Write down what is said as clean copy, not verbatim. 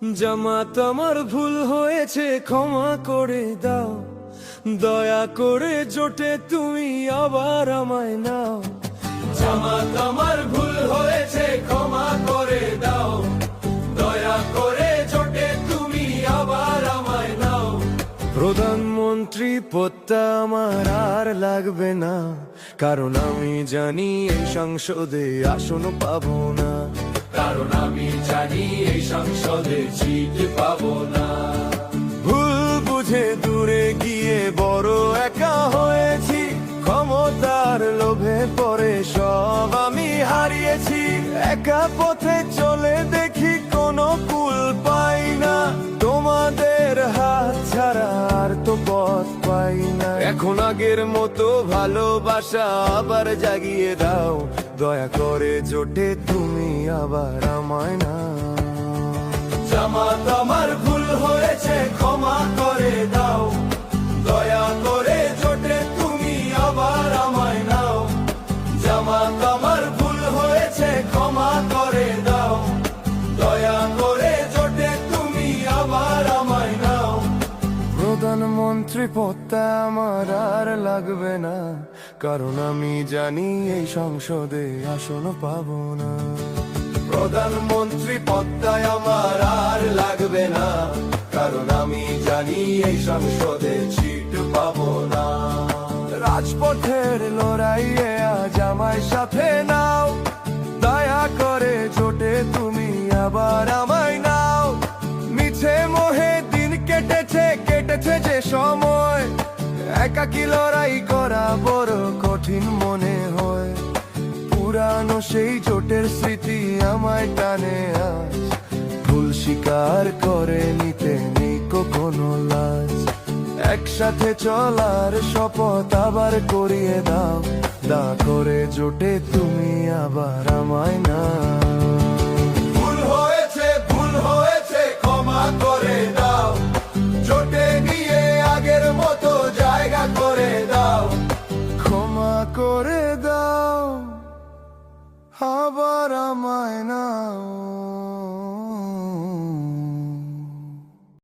জামাত আমার ভুল হয়েছে ক্ষমা করে দাও, দয়া করে জোটে তুমি আবার আমায় নাও। জামাত আমার ভুল হয়েছে ক্ষমা করে দাও, দয়া করে জোটে তুমি আবার আমায় নাও। প্রধানমন্ত্রী পদটা আমার আর লাগবে না, কারণ আমি জানি এই সংসদে আসন পাবো না। কারণ আমি জানি এই সংসদে সিট পাবো না। ভুল বুঝে দূরে গিয়ে বড় একা হয়েছি, ক্ষমতার লোভে পড়ে সব আমি হারিয়েছি। একা পথে চলে দেখি কোনো কুল পাই না, তোমাদের হাত ছাড়া আর তো পথ পাই না। এখন আগের মতো ভালোবাসা আবার জাগিয়ে দাও, দয়া করে জোটে তুমি আবার আমায় না। জামাত আমার ভুল হয়েছে ক্ষমা করে দাও, দয়া করে জোটে তুমি আবার আমায় নাও। জামাত আমার ভুল হয়েছে ক্ষমা করে দাও, দয়া করে জোটে তুমি আবার আমায় নাও। প্রধানমন্ত্রী পদটা আমার আর লাগবে না, কারণ আমি জানি এই সংসদে আসন পাবো না। প্রধানমন্ত্রী পদটা আমার আর লাগবে না, কারণ আমি জানি এই সংসদে সিট পাবো না। রাজপথের লড়াইয়ে আজ আমায় সাথে নাও, দয়া করে জোটে তুমি আবার আমায় নাও। মিছে মোহে দিন কেটেছে যে সময়, একাকী লড়াই করা বড় কঠিন মনে হয়। পুরানো সেই জোটের স্মৃতি আমায় টানে আজ, ভুল স্বীকার করে নিতে নেই কোনো লাজ। একসাথে চলার শপথ আবার করিয়ে দাও, দয়া করে জোটে তুমি আবার আমায় না। ভুল হয়েছে ক্ষমা করে দাও, জোটে নিয়ে আগের মতো জায়গা করে দাও। ক্ষমা করে দাও, আবার আমায় নাও।